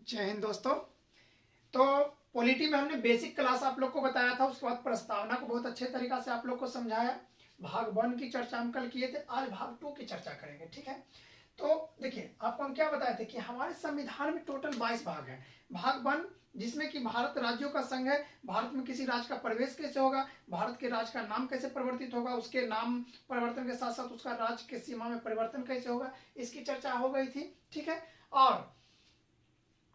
जय हिंद दोस्तों। तो पॉलिटी में हमने बेसिक क्लास आप लोग को बताया था, उसके बाद प्रस्तावना को बहुत अच्छे तरीका से आप लोग को समझाया। भाग 1 की चर्चा हम कल किए थे, आज भाग 2 की चर्चा करेंगे। ठीक है, तो देखिए आपको हम क्या बताए थे कि हमारे संविधान में टोटल 22 भाग है। भाग 1 जिसमें कि भारत राज्यों का संघ है, भारत में किसी राज्य का प्रवेश कैसे होगा, भारत के राज्य का नाम कैसे परिवर्तित होगा, उसके नाम परिवर्तन के साथ साथ उसका राज्य के सीमा में परिवर्तन कैसे होगा, इसकी चर्चा हो गई थी। ठीक है, और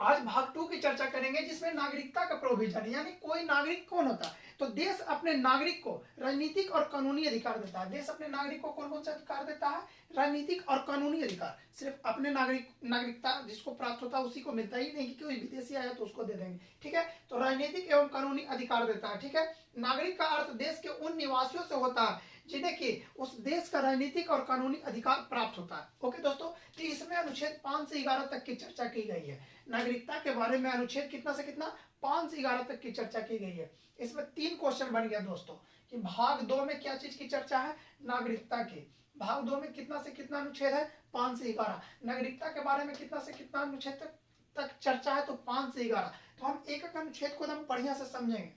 आज भाग 2 की चर्चा करेंगे जिसमें नागरिकता का प्रोविजन, यानी कोई नागरिक कौन होता है। तो देश अपने नागरिक को राजनीतिक और कानूनी अधिकार देता है। देश अपने नागरिक को कौन कौन सा अधिकार देता है? राजनीतिक और कानूनी अधिकार। सिर्फ अपने नागरिकता जिसको प्राप्त होता है उसी को मिलता ही नहीं कि कोई विदेशी आया तो उसको दे देंगे। ठीक है, तो राजनीतिक एवं कानूनी अधिकार देता है। ठीक है, नागरिक का अर्थ देश के उन निवासियों से होता है जिन्हें कि उस देश का राजनीतिक और कानूनी अधिकार प्राप्त होता है। ओके दोस्तों, तो इसमें अनुच्छेद 5 से 11 तक की चर्चा की गई है। नागरिकता के बारे में अनुच्छेद कितना से कितना 5 से 11 तक की चर्चा की गई है। इसमें 3 क्वेश्चन बन गया दोस्तों कि भाग 2 में क्या चीज की चर्चा है? नागरिकता की। भाग 2 में कितना से कितना अनुच्छेद है? 5 से 11। नागरिकता के बारे में कितना से कितना अनुच्छेद तक चर्चा है? तो 5 से 11। तो हम एक एक अनुच्छेद को एकदम बढ़िया से समझेंगे।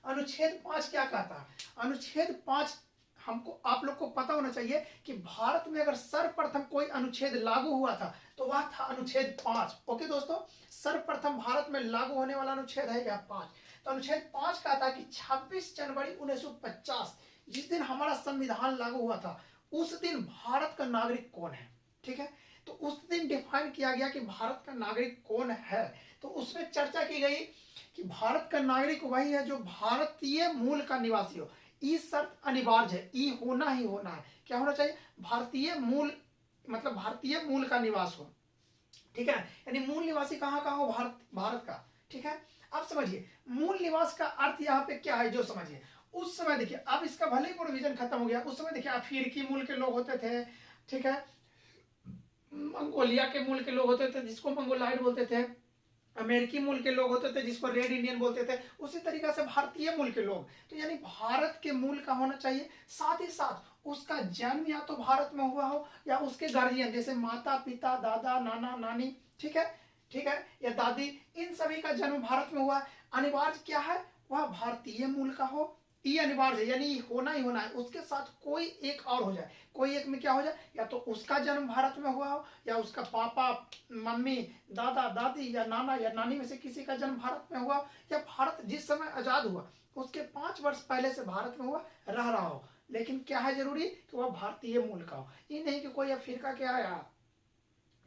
अनुच्छेद 5 क्या कहता है? अनुच्छेद 5 हमको आप लोग को पता होना चाहिए कि भारत में अगर सर्वप्रथम कोई अनुच्छेद लागू हुआ था तो वह था अनुच्छेद 5। ओके दोस्तों, सर्वप्रथम भारत में लागू होने वाला अनुच्छेद है यह 5। तो अनुच्छेद 5 कहता है कि 26 जनवरी 1950 जिस दिन हमारा संविधान लागू हुआ था उस दिन भारत का नागरिक कौन है। ठीक है, तो उस दिन डिफाइन किया गया कि भारत का नागरिक कौन है। तो उसमें चर्चा की गई कि भारत का नागरिक वही है जो भारतीय मूल का निवासी हो। ई शर्त अनिवार्य है, ई होना ही होना है। क्या होना चाहिए? भारतीय मूल, मतलब भारतीय मूल का निवास हो। ठीक है, यानी मूल निवासी कहाँ का हो? भारत का। ठीक है, अब समझिए मूल निवास का अर्थ यहाँ पे क्या है जो समझिए। उस समय देखिए, अब इसका भले ही प्रोविजन खत्म हो गया, उस समय देखिए अफ्रीकी मूल के लोग होते थे। ठीक है, मंगोलिया के मूल के लोग होते थे जिसको मंगोलाइड बोलते थे, अमेरिकी मूल के लोग होते थे जिसको रेड इंडियन बोलते थे, उसी तरीका से भारतीय मूल के लोग। तो यानी भारत के मूल का होना चाहिए, साथ ही साथ उसका जन्म या तो भारत में हुआ हो या उसके गार्जियन जैसे माता पिता दादा नाना नानी, ठीक है, ठीक है, या दादी, इन सभी का जन्म भारत में हुआ। अनिवार्य क्या है? वह भारतीय मूल का हो। ये अनिवार्य है, यानी होना ही होना है। उसके साथ कोई एक और हो जाए, कोई एक में क्या हो जाए, या तो उसका जन्म भारत में हुआ हो या उसका पापा मम्मी दादा दादी या नाना या नानी में से किसी का जन्म भारत में हुआ, या भारत जिस समय आजाद हुआ उसके 5 वर्ष पहले से भारत में हुआ रह रहा हो। लेकिन क्या है जरूरी कि वह भारतीय मूल का हो। ये नहीं कि कोई अफ्रीका के आया,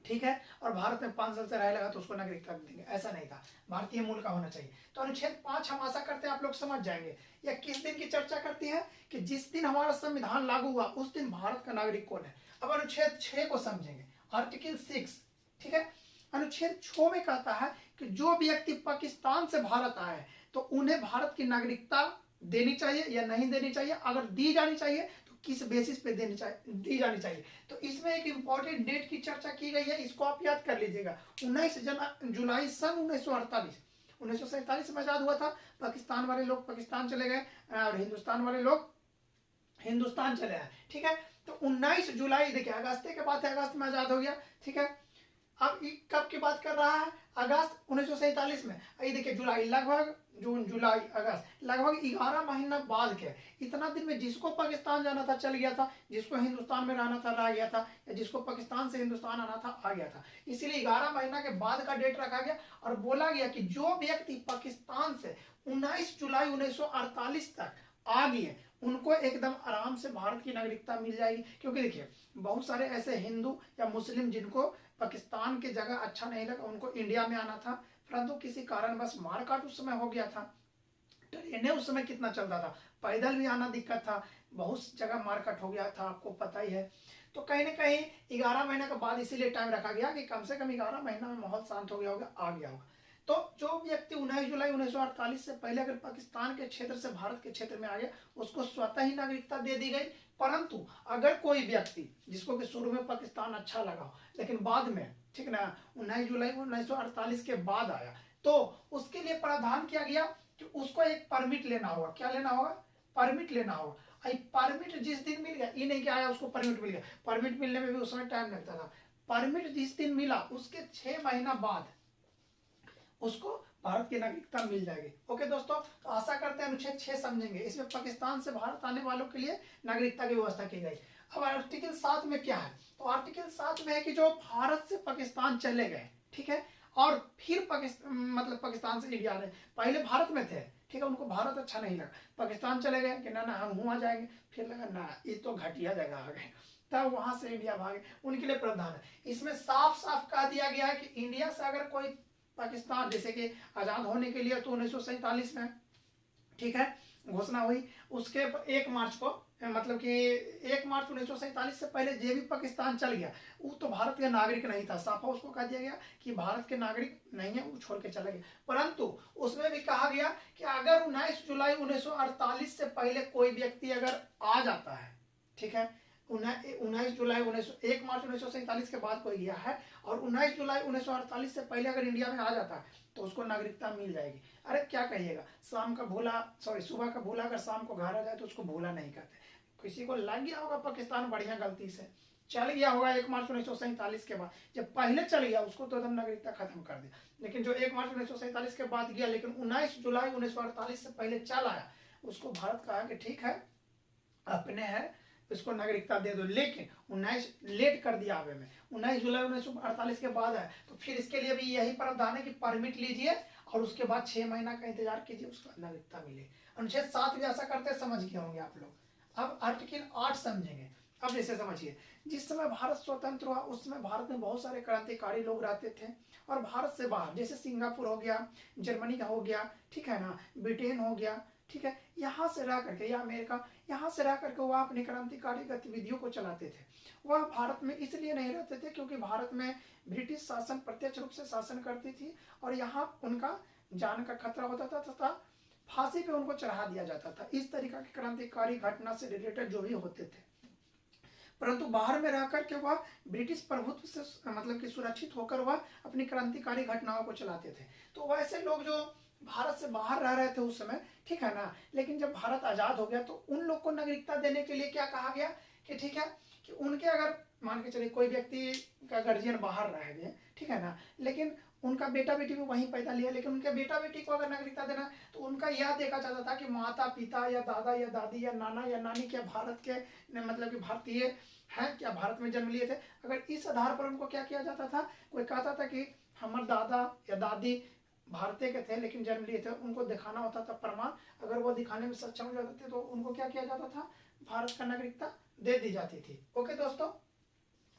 ठीक है, और भारत में 5 साल से रह लगा तो उसको नागरिकता देंगे, ऐसा नहीं था। भारतीय मूल का होना चाहिए। तो अनुच्छेद 5 हम आशा करते हैं आप लोग समझ जाएंगे। यह किस दिन की चर्चा करती है? कि जिस दिन हमारा संविधान लागू हुआ उस दिन भारत का नागरिक कौन है। अब अनुच्छेद 6 को समझेंगे, आर्टिकल 6। ठीक है, अनुच्छेद 6 में कहता है कि जो व्यक्ति पाकिस्तान से भारत आए तो उन्हें भारत की नागरिकता देनी चाहिए या नहीं देनी चाहिए, अगर दी जानी चाहिए तो किस बेसिस पे दी जानी चाहिए। तो इसमें एक इंपॉर्टेंट डेट की चर्चा की गई है, इसको आप याद कर लीजिएगा। 19 जुलाई सन 1948। 1947 में आजाद हुआ था। पाकिस्तान वाले लोग पाकिस्तान चले गए और हिंदुस्तान वाले लोग हिंदुस्तान चले आए। ठीक है, तो 19 जुलाई, देखिए अगस्त के बाद अगस्त में आजाद हो गया। ठीक है, अब कब की बात कर रहा है? अगस्त 1947 में। ये देखिए जुलाई, लगभग जून जुलाई अगस्त, लगभग 11 महीना बाद के, इतना दिन में जिसको पाकिस्तान जाना था चल गया था, जिसको हिंदुस्तान में रहना था रह गया था, या जिसको पाकिस्तान से हिंदुस्तान आना था आ गया था। इसीलिए 11 महीना के बाद का डेट रखा गया और बोला गया कि जो व्यक्ति पाकिस्तान से 19 जुलाई 1948 तक आ गए उनको एकदम आराम से भारत की नागरिकता मिल जाएगी। क्योंकि देखिए बहुत सारे ऐसे हिंदू या मुस्लिम जिनको पाकिस्तान की जगह अच्छा नहीं लगा, उनको इंडिया में आना था, परंतु किसी कारणवश मारकाट उस समय हो गया था। ट्रेनें उस समय कितना चलता था, पैदल भी आना दिक्कत था, बहुत जगह मारकाट हो गया था, आपको पता ही है। तो कहीं ना कहीं 11 महीने के बाद इसीलिए टाइम रखा गया कि कम से कम 11 महीना में माहौल शांत हो गया होगा, आ गया होगा। तो जो व्यक्ति 19 जुलाई 1948 से पहले अगर पाकिस्तान के क्षेत्र से भारत के क्षेत्र में आ गया उसको स्वतः ही नागरिकता दे दी गई। परंतु अगर कोई व्यक्ति जिसको कि शुरू में पाकिस्तान अच्छा लगा हो लेकिन बाद में, ठीक ना, 19 जुलाई 1948 के बाद आया तो उसके लिए प्रावधान किया गया कि उसको एक परमिट लेना होगा। क्या लेना होगा? परमिट लेना होगा। परमिट जिस दिन मिल गया, ये नहीं कि आया उसको परमिट मिल गया, परमिट मिलने में भी उस समय टाइम लगता था। परमिट जिस दिन मिला उसके 6 महीना बाद उसको भारत की नागरिकता मिल जाएगी। ओके दोस्तों, तो आशा करते हैं अनुच्छेद 6 समझेंगे। इसमें पाकिस्तान से भारत आने वालों के लिए नागरिकता की व्यवस्था की गई। अब आर्टिकल 7 में क्या है, तो आर्टिकल 7 में है कि जो भारत से पाकिस्तान चले गए, ठीक है, और फिर पाकिस्तान मतलब पाकिस्तान से इंडिया आए, पहले भारत में थे, ठीक है, उनको भारत अच्छा नहीं लगा, पाकिस्तान चले गए कि ना ना हम वहाँ जाएंगे, फिर लगा ना ये तो घटिया जगह आ गए, तब वहां से इंडिया भागे, उनके लिए प्रावधान है। इसमें साफ साफ कह दिया गया है कि इंडिया से अगर कोई पाकिस्तान जैसे कि आजाद होने के लिए तो 1947 में, ठीक है, घोषणा हुई, उसके 1 मार्च को मतलब कि 1 मार्च 1947 से पहले जो भी पाकिस्तान चल गया वो तो भारत का नागरिक नहीं था, साफा उसको कह दिया गया कि भारत के नागरिक नहीं है, वो छोड़ के चले गए। परंतु उसमें भी कहा गया कि अगर 19 जुलाई 1948 से पहले कोई व्यक्ति अगर आ जाता है, ठीक है, 19 जुलाई 1 मार्च 1947 के बाद कोई गया है और 19 जुलाई 1948 से पहले अगर इंडिया में आ जाता है तो उसको नागरिकता मिल जाएगी। अरे क्या कहिएगा, शाम का भूला सॉरी सुबह का भूला अगर शाम को घर आ जाए तो उसको भूला नहीं कहते। किसी को लग गया होगा पाकिस्तान बढ़िया गलती से चल गया होगा 1 मार्च 1947 के बाद, जब पहले चल गया उसको तो एकदम नागरिकता खत्म कर दिया, लेकिन जो 1 मार्च 1947 के बाद गया लेकिन 19 जुलाई 1948 से पहले चल आया उसको भारत कहा कि ठीक है अपने है इसको नागरिकता दे दो। लेकिन 19 लेट कर दिया आवे में, 19 जुलाई 1948 के बाद है तो फिर इसके लिए भी यही प्रावधान है कि परमिट लीजिए और उसके बाद 6 महीना का इंतजार कीजिए, उसको नागरिकता मिले। अनुच्छेद 7 भी ऐसा करते समझ गए होंगे आप लोग। अब आर्टिकल 8 समझेंगे। अब जैसे समझिए, जिस समय भारत स्वतंत्र हुआ उस समय भारत में बहुत सारे क्रांतिकारी लोग रहते थे और भारत से बाहर जैसे सिंगापुर हो गया, जर्मनी का हो गया, ठीक है ना, ब्रिटेन हो गया, ठीक है, यहाँ से रह करके या अमेरिका, यहाँ से रह करके वह अपनी क्रांतिकारी गतिविधियों को चलाते थे। वह भारत में इसलिए नहीं रहते थे क्योंकि भारत में ब्रिटिश शासन प्रत्यक्ष रूप से शासन करती थी और यहाँ उनका जान का खतरा होता था तथा फांसी पे उनको चढ़ा दिया जाता था। इस तरीका की क्रांतिकारी घटना से रिलेटेड जो भी होते थे, परंतु बाहर में रहकर के वह ब्रिटिश प्रभुत्व से मतलब कि सुरक्षित होकर वह अपनी क्रांतिकारी घटनाओं को चलाते थे। तो वैसे लोग जो भारत से बाहर रह रहे थे उस समय, ठीक है ना, लेकिन जब भारत आजाद हो गया तो उन लोग को नागरिकता देने के लिए क्या कहा गया कि ठीक है कि उनके अगर मान के चलिए कोई व्यक्ति का गार्जियन बाहर रह गए, ठीक है ना, लेकिन उनका बेटा बेटी भी वहीं पैदा लिया, लेकिन उनके बेटा बेटी को अगर नागरिकता देना तो उनका यह देखा जाता था कि माता पिता या दादा या दादी या नाना या नानी क्या भारत के मतलब कि भारतीय हैं, क्या भारत में जन्म लिए थे। अगर इस आधार पर उनको क्या किया जाता था, कोई कहता था कि हमारे दादा या दादी भारतीय के थे लेकिन जन्म लिए थे, उनको दिखाना होता था प्रमाण, अगर वो दिखाने में सक्षम हो जाते थे तो उनको क्या किया जाता था, भारत का नागरिकता दे दी जाती थी। ओके दोस्तों,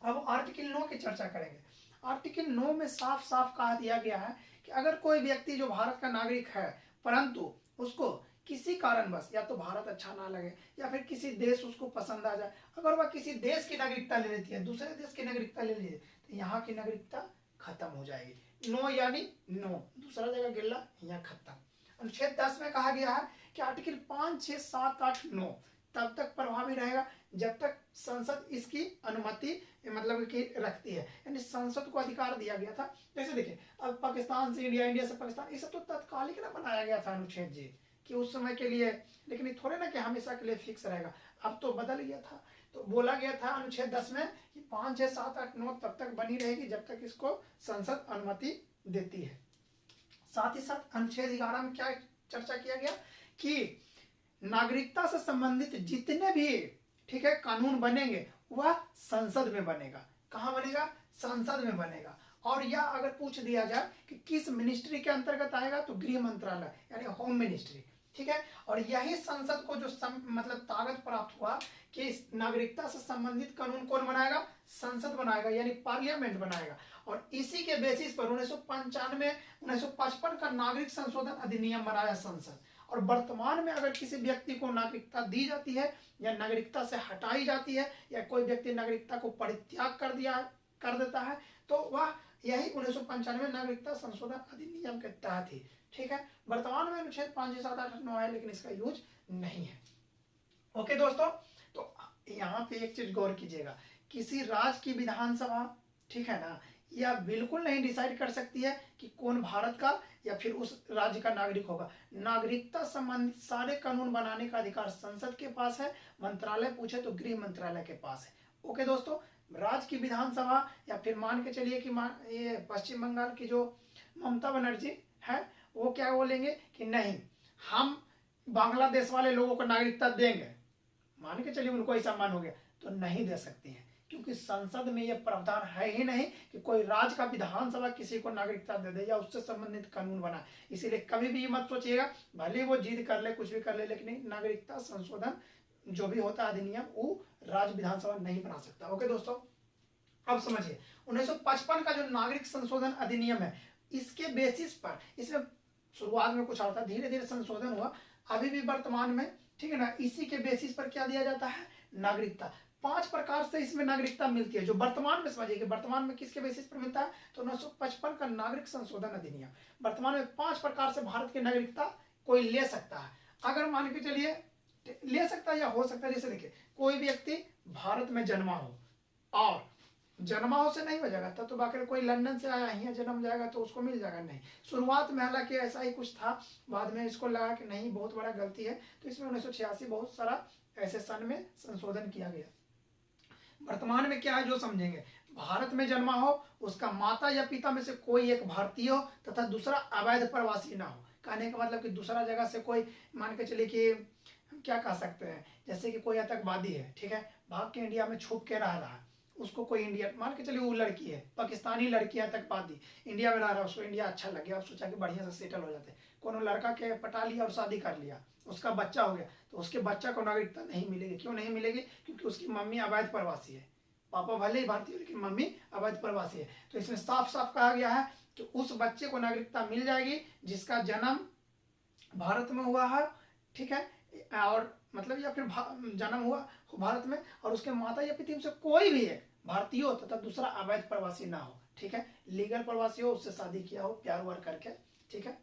अब आर्टिकल 9 की चर्चा करेंगे। आर्टिकल 9 में साफ साफ कहा दिया गया है कि अगर कोई व्यक्ति जो भारत का नागरिक है परंतु उसको किसी कारणवश या तो भारत अच्छा ना लगे या फिर किसी देश उसको पसंद आ जाए, अगर वह किसी देश की नागरिकता ले लेती है, दूसरे देश की नागरिकता ले लीजिए तो यहाँ की नागरिकता खत्म हो जाएगी। नो यानी नो, दूसरा जगह गिल्ला, यहाँ खत्म। अनुच्छेद 10 में कहा गया है कि आर्टिकल 5, 6, 7, 8, 9 तब तक प्रभावी रहेगा जब तक संसद इसकी अनुमति मतलब कि रखती है, यानी संसद को अधिकार दिया गया था। जैसे देखिए अब पाकिस्तान से इंडिया, इंडिया से पाकिस्तान, ये सब तो तत्कालिक ना बनाया गया था अनुच्छेद जी कि उस समय के लिए, लेकिन ये थोड़े ना कि हमेशा के लिए फिक्स रहेगा, अब तो बदल गया था। तो बोला गया था अनुच्छेद 10 में कि 5, 6, 7, 8, 9 तब तक बनी रहेगी जब तक इसको संसद अनुमति देती है। साथ ही साथ अनुच्छेद 11 में क्या चर्चा किया गया कि नागरिकता से संबंधित जितने भी, ठीक है, कानून बनेंगे वह संसद में बनेगा। कहाँ बनेगा, संसद में बनेगा। और यह अगर पूछ दिया जाए कि किस मिनिस्ट्री के अंतर्गत आएगा तो गृह मंत्रालय यानी होम मिनिस्ट्री, ठीक है। और यही संसद को जो मतलब ताकत प्राप्त हुआ कि नागरिकता से संबंधित कानून कौन बनाएगा, संसद बनाएगा यानी पार्लियामेंट बनाएगा। और इसी के बेसिस पर 1995 1955 का नागरिक संशोधन अधिनियम बनाया संसद। और वर्तमान में अगर किसी व्यक्ति को नागरिकता दी जाती है या नागरिकता से हटाई जाती है या कोई व्यक्ति नागरिकता को परित्याग कर देता है तो वह यही 1995 नागरिकता संशोधन अधिनियम के तहत ही, ठीक है। वर्तमान में अनुच्छेद 5, 6, 7, 8, 9 है लेकिन इसका यूज नहीं है। ओके दोस्तों, तो यहाँ पे एक चीज गौर कीजिएगा, किसी राज्य की विधानसभा, ठीक है ना, यह बिल्कुल नहीं डिसाइड कर सकती है कि कौन भारत का या फिर उस राज्य का नागरिक होगा। नागरिकता संबंधित सारे कानून बनाने का अधिकार संसद के पास है, मंत्रालय पूछे तो गृह मंत्रालय के पास है। ओके दोस्तों, राज्य की विधानसभा या फिर मान के चलिए कि ये पश्चिम बंगाल की जो ममता बनर्जी है, वो क्या बोलेंगे कि नहीं, हम बांग्लादेश वाले लोगों को नागरिकता देंगे, मान के चलिए उनको ऐसा मन हो गया तो नहीं दे सकती हैं, क्योंकि संसद में यह प्रावधान है ही नहीं कि कोई राज्य का विधानसभा किसी को नागरिकता दे दे या उससे संबंधित कानून बना। इसीलिए कभी भी ये मत सोचिएगा भले वो जिद कर ले कुछ भी कर ले, लेकिन नागरिकता संशोधन जो भी होता है अधिनियम वो राज्य विधानसभा नहीं बना सकता। ओके दोस्तों, अब समझिए 1955 का जो नागरिक संशोधन अधिनियम है, इसके बेसिस पर, इसमें शुरुआत में कुछ और था, धीरे धीरे संशोधन हुआ, अभी भी वर्तमान में, ठीक है ना, इसी के बेसिस पर क्या दिया जाता है, नागरिकता। 5 प्रकार से इसमें नागरिकता मिलती है, जो वर्तमान में समझिए कि वर्तमान में किसके बेसिस पर मिलता है, तो 1955 का नागरिक संशोधन अधिनियम वर्तमान में 5 प्रकार से भारत की नागरिकता कोई ले सकता है। अगर मान के चलिए ले सकता है या हो सकता है, जैसे देखिए कोई व्यक्ति भारत में जन्मा हो, और जन्माओ से नहीं हो जाएगा तब तो बाकी कोई लंदन से आया ही जन्म जाएगा तो उसको मिल जाएगा, नहीं। शुरुआत में हालांकि ऐसा ही कुछ था, बाद में इसको लगा कि नहीं बहुत बड़ा गलती है, तो इसमें 1986 बहुत सारा ऐसे सन में संशोधन किया गया। वर्तमान में क्या है जो समझेंगे, भारत में जन्मा हो, उसका माता या पिता में से कोई एक भारतीय हो तथा दूसरा अवैध प्रवासी ना हो। कहने का मतलब कि दूसरा जगह से कोई, मान के चलिए कि हम क्या कह सकते हैं, जैसे कि कोई आतंकवादी है, ठीक है, भाग के इंडिया में छुप के रह रहा है, उसको कोई इंडिया, मान के चलिए वो लड़की है, पाकिस्तानी लड़की है आतंकवादी, इंडिया में रह रहा है, उसको इंडिया अच्छा लग गया, अब सोचा कि बढ़िया से सेटल हो जाते, कोनो लड़का के पटा लिया और शादी कर लिया, उसका बच्चा हो गया, तो उसके बच्चा को नागरिकता नहीं मिलेगी। क्यों नहीं मिलेगी, क्योंकि उसकी मम्मी अवैध प्रवासी है, पापा भले ही भारतीय लेकिन मम्मी अवैध प्रवासी है। तो इसमें साफ साफ कहा गया है कि उस बच्चे को नागरिकता मिल जाएगी जिसका जन्म भारत में हुआ है, ठीक है, और मतलब या फिर जन्म हुआ भारत में और उसके माता या पिता से कोई भी एक भारतीय हो तथा दूसरा अवैध प्रवासी ना हो, ठीक है, लीगल प्रवासी हो, उससे शादी किया हो प्यार व्यार करके, ठीक है।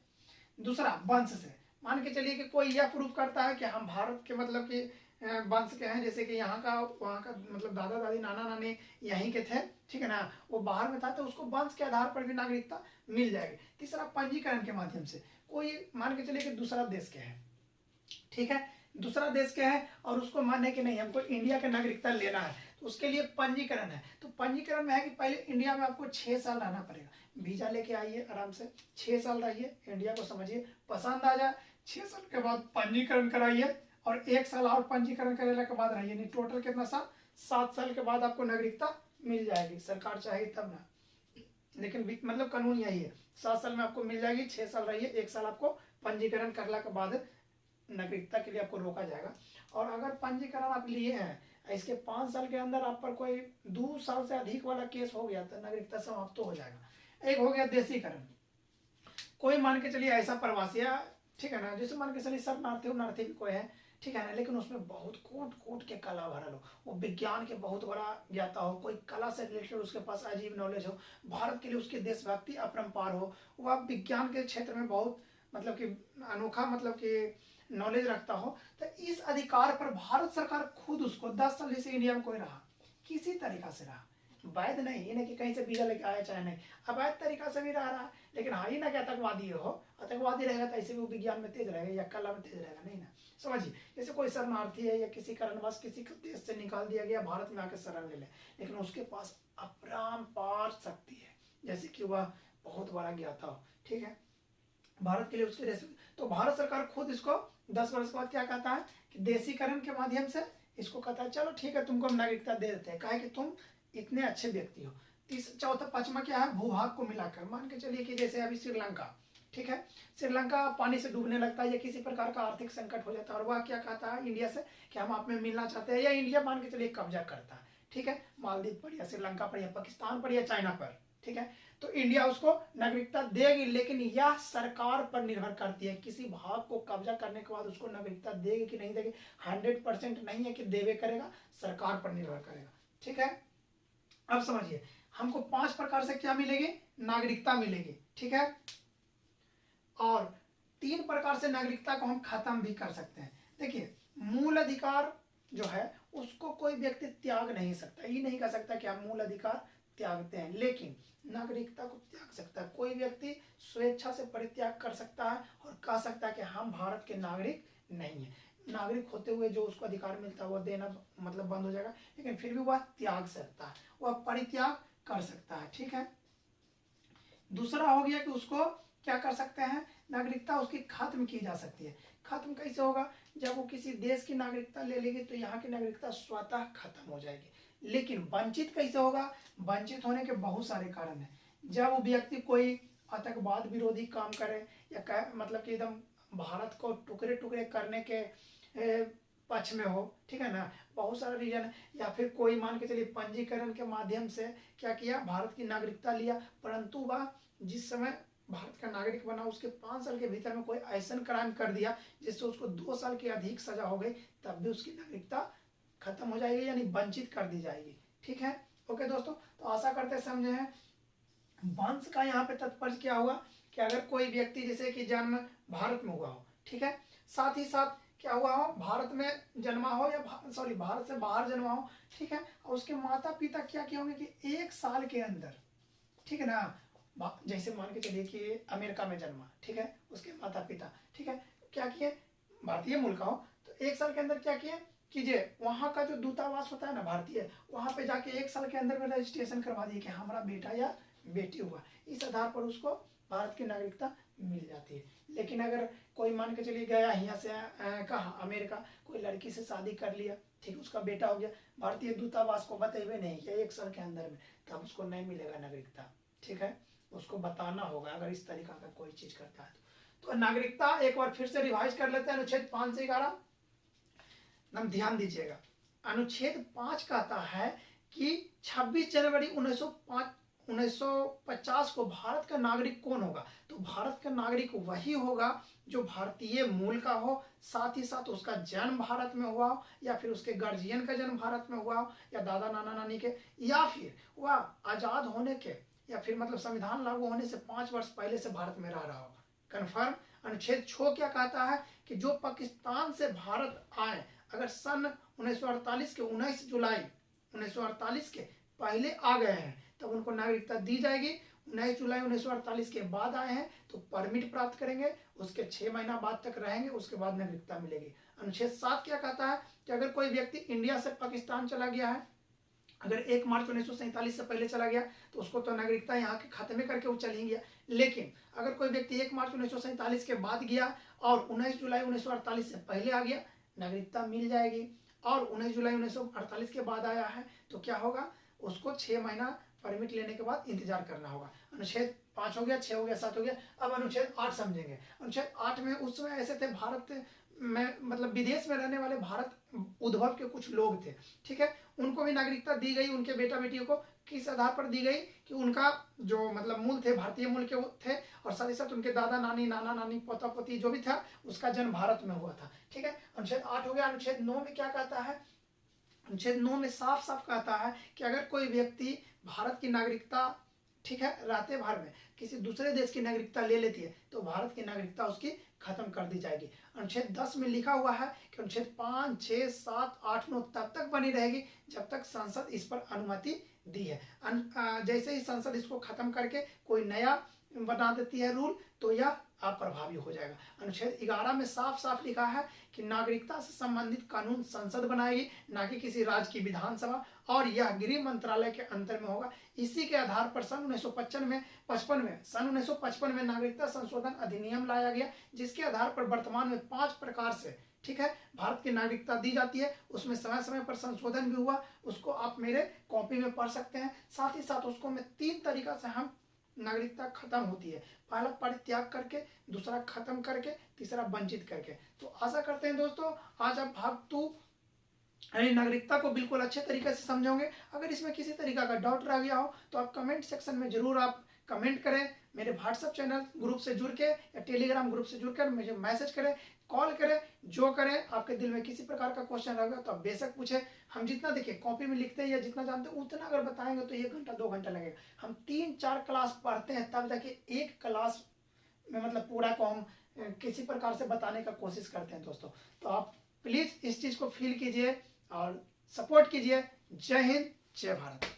दूसरा वंश से, मान के चलिए कि कोई यह प्रूफ करता है कि हम भारत के मतलब कि वंश के हैं, जैसे कि यहाँ का वहाँ का मतलब दादा दादी नाना नानी यहीं के थे, ठीक है ना, वो बाहर में था, तो उसको वंश के आधार पर भी नागरिकता मिल जाएगी। तीसरा पंजीकरण के माध्यम से, कोई मान के चलिए कि दूसरा देश के हैं, ठीक है, दूसरा देश के है और उसको माने कि नहीं हमको इंडिया का नागरिकता लेना है, तो उसके लिए पंजीकरण है। तो पंजीकरण में है कि पहले इंडिया में आपको 6 साल रहना पड़ेगा, वीजा लेके आइए आराम से, 6 साल रहिए, इंडिया को समझिए, पसंद आ जाए 6 साल के बाद पंजीकरण कराइए और 1 साल और पंजीकरण कराने के बाद रहिए, नहीं टोटल कितना साल, 7 साल के बाद आपको नागरिकता मिल जाएगी, सरकार चाहे तब ना, लेकिन मतलब कानून यही है, 7 साल में आपको मिल जाएगी, 6 साल रहिए, 1 साल आपको पंजीकरण करने के बाद नागरिकता के लिए आपको रोका जाएगा। और अगर पंजीकरण आप लिए हैं, इसके 5 साल के अंदर आप पर कोई 2 साल से अधिक वाला केस हो गया तो नागरिकता समाप्त हो जाएगा। एक हो गया देशीकरण, कोई मान के चलिए ऐसा प्रवासी है, ठीक है ना, जैसे मान के चलिए शरणार्थी नार्थी भी कोई है, ठीक है ना, लेकिन उसमें बहुत कूट के कला भरल हो, वो विज्ञान के बहुत बड़ा ज्ञाता हो, कोई कला से रिलेटेड उसके पास अजीब नॉलेज हो, भारत के लिए उसकी देशभक्ति अपरंपार हो, वह विज्ञान के क्षेत्र में बहुत मतलब कि अनोखा मतलब कि नॉलेज रखता हो, तो इस अधिकार पर भारत सरकार खुद उसको 10 साल जैसे इंडिया में कोई रहा किसी तरीका से रहा, वैध नहीं, ये नहीं कि कहीं से वीजा लेके आया चाहे नहीं, अवैध तरीका से भी रह रहा है, लेकिन हाँ ही ना कि आतंकवादी हो, आतंकवादी रहेगा तो ऐसे भी वो विज्ञान में तेज रहेगा या कला में तेज रहेगा, नहीं ना, समझिए। जैसे कोई शरणार्थी है या किसी कारणवश किसी देश से निकाल दिया गया, भारत में आकर शरण ले ले, लेकिन उसके पास अपरंपार शक्ति है, जैसे कि वह बहुत बड़ा ज्ञाता हो, ठीक है, भारत के लिए उसके देश, तो भारत सरकार खुद इसको 10 वर्ष के बाद क्या कहता है कि देशीकरण के माध्यम से इसको कहता है चलो ठीक है तुमको हम नागरिकता दे देते हैं, कहे कि तुम इतने अच्छे व्यक्ति हो। चौथा पांचवा क्या है, भूभाग को मिलाकर, मान के चलिए कि जैसे अभी श्रीलंका, ठीक है, श्रीलंका पानी से डूबने लगता है या किसी प्रकार का आर्थिक संकट हो जाता है और वह क्या कहता है इंडिया से कि हम आप में मिलना चाहते हैं, या इंडिया मान के चलिए कब्जा करता है, ठीक है, मालदीव पर या श्रीलंका पर या पाकिस्तान पर या चाइना पर, ठीक है, तो इंडिया उसको नागरिकता देगी, लेकिन यह सरकार पर निर्भर करती है, किसी भाग को कब्जा करने के बाद उसको नागरिकता देगी कि नहीं देगी, 100% नहीं है कि देवे करेगा, सरकार पर निर्भर करेगा, ठीक है। अब समझिए हमको 5 प्रकार से क्या मिलेगी, नागरिकता मिलेगी, ठीक है, और 3 प्रकार से नागरिकता को हम खत्म भी कर सकते हैं। देखिए मूल अधिकार जो है उसको कोई व्यक्ति त्याग नहीं सकता, ये नहीं कह सकता कि हम मूल अधिकार त्यागते हैं, लेकिन नागरिकता को त्याग सकता है कोई व्यक्ति, स्वेच्छा से परित्याग कर सकता है और कह सकता है कि हम भारत के नागरिक नहीं है, नागरिक होते हुए जो उसको अधिकार मिलता है वो देना मतलब बंद हो जाएगा, लेकिन फिर भी वह त्याग सकता है, वह परित्याग कर सकता है, ठीक है। दूसरा हो गया कि उसको क्या कर सकते हैं, नागरिकता उसकी खत्म की जा सकती है। खत्म कैसे होगा, जब वो किसी देश की नागरिकता ले लेगी तो यहाँ की नागरिकता स्वतः खत्म हो जाएगी। लेकिन वंचित कैसे होगा, वंचित होने के बहुत सारे कारण हैं। जब वो व्यक्ति कोई आतंकवाद विरोधी काम करे या मतलब कि एकदम भारत को टुकड़े टुकड़े करने के पक्ष में हो, ठीक है ना, बहुत सारा रीजन है। या फिर कोई मान के चलिए पंजीकरण के माध्यम से क्या किया, भारत की नागरिकता लिया, परंतु वह जिस समय भारत का नागरिक बना उसके 5 साल के भीतर में कोई ऐसा क्राइम कर दिया जिससे उसको 2 साल की अधिक सजा हो गई, तब भी उसकी नागरिकता खत्म हो जाएगी, यानी वंचित कर दी जाएगी। ठीक है, ओके दोस्तों, तो आशा करते समझे हैं। वंश का यहाँ पे तात्पर्य क्या हुआ कि अगर कोई व्यक्ति जैसे कि जन्म भारत में हुआ हो, ठीक है, साथ ही साथ क्या हुआ हो, भारत में जन्मा हो या भारत से बाहर जन्मा हो, ठीक है, और उसके माता पिता क्या किए होंगे कि 1 साल के अंदर, ठीक है ना, जैसे मान के चलिए कि अमेरिका में जन्मा, ठीक है, उसके माता पिता, ठीक है, क्या किए, भारतीय मूल का हो, तो 1 साल के अंदर क्या किए कीजिए, वहां का जो दूतावास होता है ना भारतीय, वहां पे जाके 1 साल के अंदर में रजिस्ट्रेशन करवा दिए कि हमारा बेटा या बेटी हुआ, इस आधार पर उसको भारत की नागरिकता मिल जाती है। लेकिन अगर कोई मान के चलिए गया यहाँ से कहाँ अमेरिका, कोई लड़की से शादी कर लिया, ठीक, उसका बेटा हो गया, भारतीय दूतावास को बताए नहीं किया 1 साल के अंदर में, तब उसको नहीं मिलेगा नागरिकता। ठीक है, उसको बताना होगा अगर इस तरीका का कोई चीज करता है तो नागरिकता एक बार फिर से रिवाइज कर लेते हैं। अनुच्छेद 5 से 11 हम ध्यान दीजिएगा। अनुच्छेद 5 कहता है कि 26 जनवरी 1950 को भारत का नागरिक कौन होगा, तो भारत का नागरिक वही होगा जो भारतीय मूल का हो, साथ ही साथ उसका जन्म भारत में हुआ हो, या फिर उसके गार्जियन का जन्म भारत में हुआ हो, या दादा नाना नानी के, या फिर वह आजाद होने के या फिर मतलब संविधान लागू होने से 5 वर्ष पहले से भारत में रह रहा हो। कन्फर्म। अनुच्छेद 6 क्या कहता है कि जो पाकिस्तान से भारत आए, अगर सन 1948 के 19 जुलाई 1948 के पहले आ गए हैं तब उनको नागरिकता दी जाएगी। 19 जुलाई 1948 के बाद आए हैं तो परमिट प्राप्त करेंगे, उसके 6 महीना बाद तक रहेंगे, उसके बाद नागरिकता मिलेगी। अनुच्छेद 7 क्या कहता है कि अगर कोई व्यक्ति इंडिया से पाकिस्तान चला गया है, अगर 1 मार्च 1947 से पहले चला गया तो उसको तो नागरिकता यहाँ के खाते में करके वो चल ही गया। लेकिन अगर कोई व्यक्ति 1 मार्च 1947 के बाद गया और 19 जुलाई 1948 से पहले आ गया, नागरिकता मिल जाएगी। और 19 जुलाई 1948 के बाद आया है तो क्या होगा, उसको 6 महीना परमिट लेने के बाद इंतजार करना होगा। अनुच्छेद 5 हो गया, 6 हो गया, 7 हो गया। अब अनुच्छेद 8 समझेंगे। अनुच्छेद 8 में उस समय ऐसे थे भारत में मतलब विदेश में रहने वाले भारत उद्भव के कुछ लोग थे, ठीक है, उनको भी नागरिकता दी गई। उनके बेटा बेटियों को किस आधार पर दी गई कि उनका जो मतलब मूल थे भारतीय मूल के थे, और साथ ही साथ उनके दादा नानी नाना नानी पोता पोती जो भी था उसका जन्म भारत में हुआ था। ठीक है, अनुच्छेद 8 हो गया। अनुच्छेद 9 में क्या कहता है, अनुच्छेद 9 में साफ साफ कहता है कि अगर कोई व्यक्ति भारत की नागरिकता, ठीक है, रहते भर में किसी दूसरे देश की नागरिकता ले लेती है तो भारत की नागरिकता उसकी खत्म कर दी जाएगी। अनुच्छेद 10 में लिखा हुआ है कि अनुच्छेद 5, 6, 7, 8, 9 तब तक बनी रहेगी जब तक संसद इस पर अनुमति दी है। जैसे ही संसद इसको खत्म करके कोई नया बना देती है रूल तो यह अप्रभावी हो जाएगा। अनुच्छेद 11 में साफ साफ लिखा है कि नागरिकता से संबंधित कानून संसद बनाएगी, ना कि किसी राज्य की विधानसभा, और यह गृह मंत्रालय के अंतर में होगा। इसी के आधार पर सन 1955 में नागरिकता संशोधन अधिनियम लाया गया, जिसके आधार पर वर्तमान में 5 प्रकार से, ठीक है, भारत की नागरिकता दी जाती है। उसमें समय समय पर संशोधन भी हुआ, उसको आप मेरे कॉपी में पढ़ सकते हैं। साथ ही साथ उसको मैं 3 तरीका से हम नागरिकता खत्म होती है, पहला परित्याग करके, दूसरा खत्म करके, तीसरा वंचित करके। तो आशा करते हैं दोस्तों आज आप भाग 2 यानी नागरिकता को बिल्कुल अच्छे तरीके से समझोगे। अगर इसमें किसी तरीका का डाउट रह गया हो तो आप कमेंट सेक्शन में जरूर आप कमेंट करें, मेरे व्हाट्सएप चैनल ग्रुप से जुड़ के या टेलीग्राम ग्रुप से जुड़कर मुझे मैसेज करें, कॉल करें, जो करें। आपके दिल में किसी प्रकार का क्वेश्चन रहेगा तो आप बेशक पूछे। हम जितना देखिए कॉपी में लिखते हैं या जितना जानते हैं उतना अगर बताएंगे तो 1 घंटा 2 घंटा लगेगा। हम 3-4 क्लास पढ़ते हैं तब जाके एक क्लास में मतलब पूरा को हम किसी प्रकार से बताने का कोशिश करते हैं दोस्तों। तो आप प्लीज इस चीज को फील कीजिए और सपोर्ट कीजिए। जय हिंद, जय भारत।